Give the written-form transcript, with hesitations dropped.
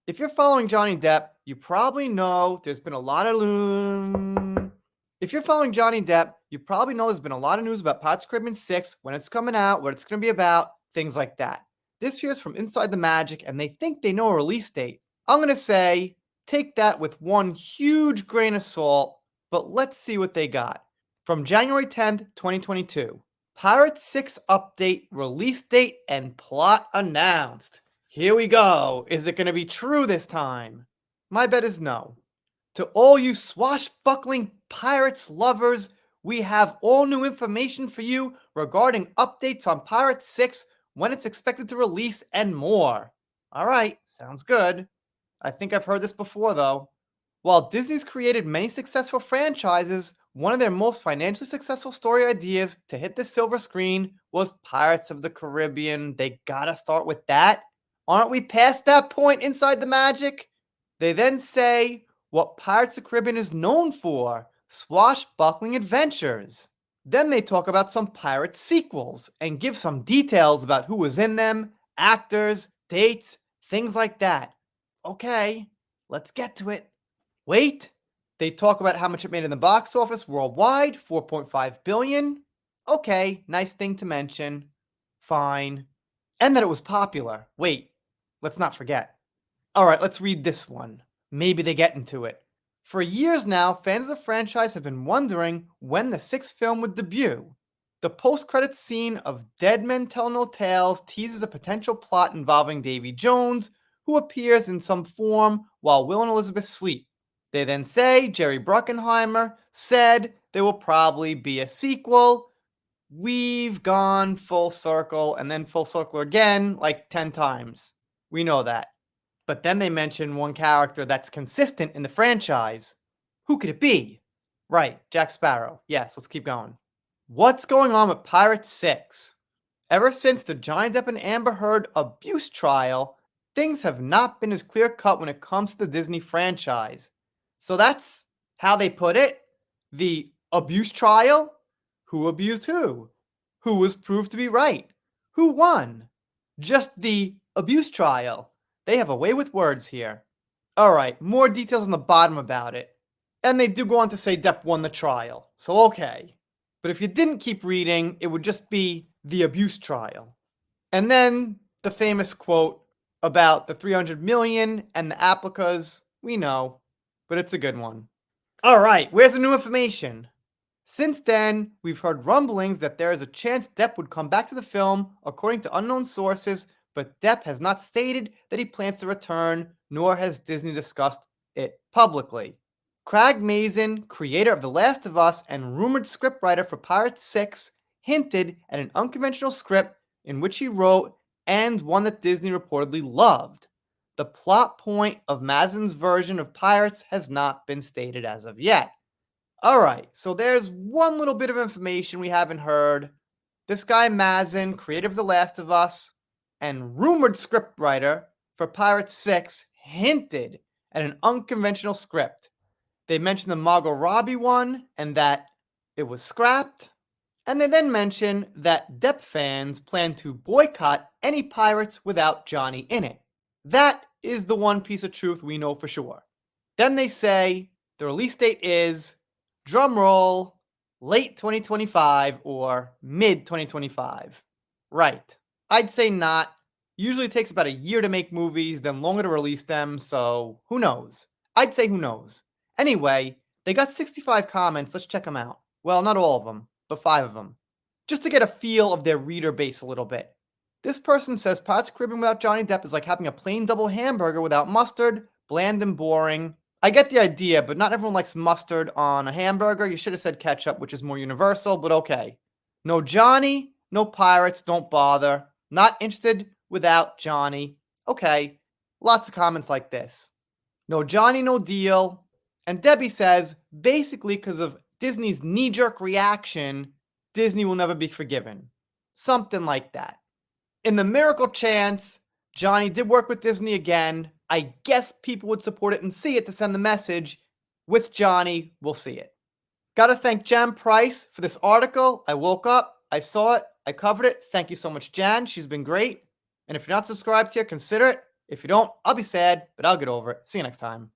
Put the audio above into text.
If you're following Johnny Depp, you probably know there's been a lot of If you're following Johnny Depp, you probably know there's been a lot of news about Pirates of the Caribbean 6, when it's coming out, what it's going to be about, things like that. This here's from Inside the Magic, and they think they know a release date. I'm going to say take that with one huge grain of salt, but let's see what they got. From January 10th, 2022, Pirates 6 update, release date, and plot announced. Here we go. Is it going to be true this time? My bet is no. To all you swashbuckling pirates lovers, we have all new information for you regarding updates on Pirates 6, when it's expected to release, and more. Alright, sounds good. I think I've heard this before though. While Disney's created many successful franchises, one of their most financially successful story ideas to hit the silver screen was Pirates of the Caribbean. They gotta start with that. Aren't we past that point inside the magic? They then say what Pirates of the Caribbean is known for: swashbuckling adventures. Then they talk about some pirate sequels and give some details about who was in them, actors, dates, things like that. Okay, let's get to it. Wait, they talk about how much it made in the box office worldwide, 4.5 billion. Okay, nice thing to mention. Fine. And that it was popular. Wait, let's not forget. Alright, let's read this one. Maybe they get into it. For years now, fans of the franchise have been wondering when the sixth film would debut. The post-credits scene of Dead Men Tell No Tales teases a potential plot involving Davy Jones, who appears in some form while Will and Elizabeth sleep. They then say Jerry Bruckheimer said there will probably be a sequel. We've gone full circle and then full circle again like 10 times. We know that. But then they mention one character that's consistent in the franchise. Who could it be? Right, Jack Sparrow. Yes, let's keep going. What's going on with Pirates 6? Ever since the Johnny Depp and Amber Heard abuse trial, things have not been as clear cut when it comes to the Disney franchise. So that's how they put it. The abuse trial? Who abused who? Who was proved to be right? Who won? Just the abuse trial. They have a way with words here. Alright, more details on the bottom about it. And they do go on to say Depp won the trial. So okay. But if you didn't keep reading, it would just be the abuse trial. And then the famous quote about the 300 million and the applicas. We know, but it's a good one. Alright, where's the new information? Since then, we've heard rumblings that there is a chance Depp would come back to the film, according to unknown sources, but Depp has not stated that he plans to return, nor has Disney discussed it publicly. Craig Mazin, creator of The Last of Us and rumored scriptwriter for Pirates 6, hinted at an unconventional script in which he wrote, and one that Disney reportedly loved. The plot point of Mazin's version of Pirates has not been stated as of yet. Alright, so there's one little bit of information we haven't heard. This guy Mazin, creator of The Last of Us and rumored scriptwriter for Pirates 6, hinted at an unconventional script. They mentioned the Margot Robbie one and that it was scrapped. And they then mention that Depp fans plan to boycott any Pirates without Johnny in it. That is the one piece of truth we know for sure. Then they say the release date is, drumroll, late 2025 or mid 2025. Right. I'd say not. Usually it takes about a year to make movies, then longer to release them, so who knows? I'd say who knows. Anyway, they got 65 comments. Let's check them out. Well, not all of them, but 5 of them. Just to get a feel of their reader base a little bit. This person says Pirates of the Caribbean without Johnny Depp is like having a plain double hamburger without mustard, bland and boring. I get the idea, but not everyone likes mustard on a hamburger. You should have said ketchup, which is more universal, but okay. No Johnny, no Pirates, don't bother. Not interested without Johnny. Okay, lots of comments like this. No Johnny, no deal. And Debbie says, basically because of Disney's knee-jerk reaction, Disney will never be forgiven. Something like that. In the miracle chance Johnny did work with Disney again, I guess people would support it and see it to send the message, with Johnny, we'll see it. Gotta thank Jan Price for this article. I woke up, I saw it, I covered it. Thank you so much, Jan. She's been great. And if you're not subscribed here, consider it. If you don't, I'll be sad, but I'll get over it. See you next time.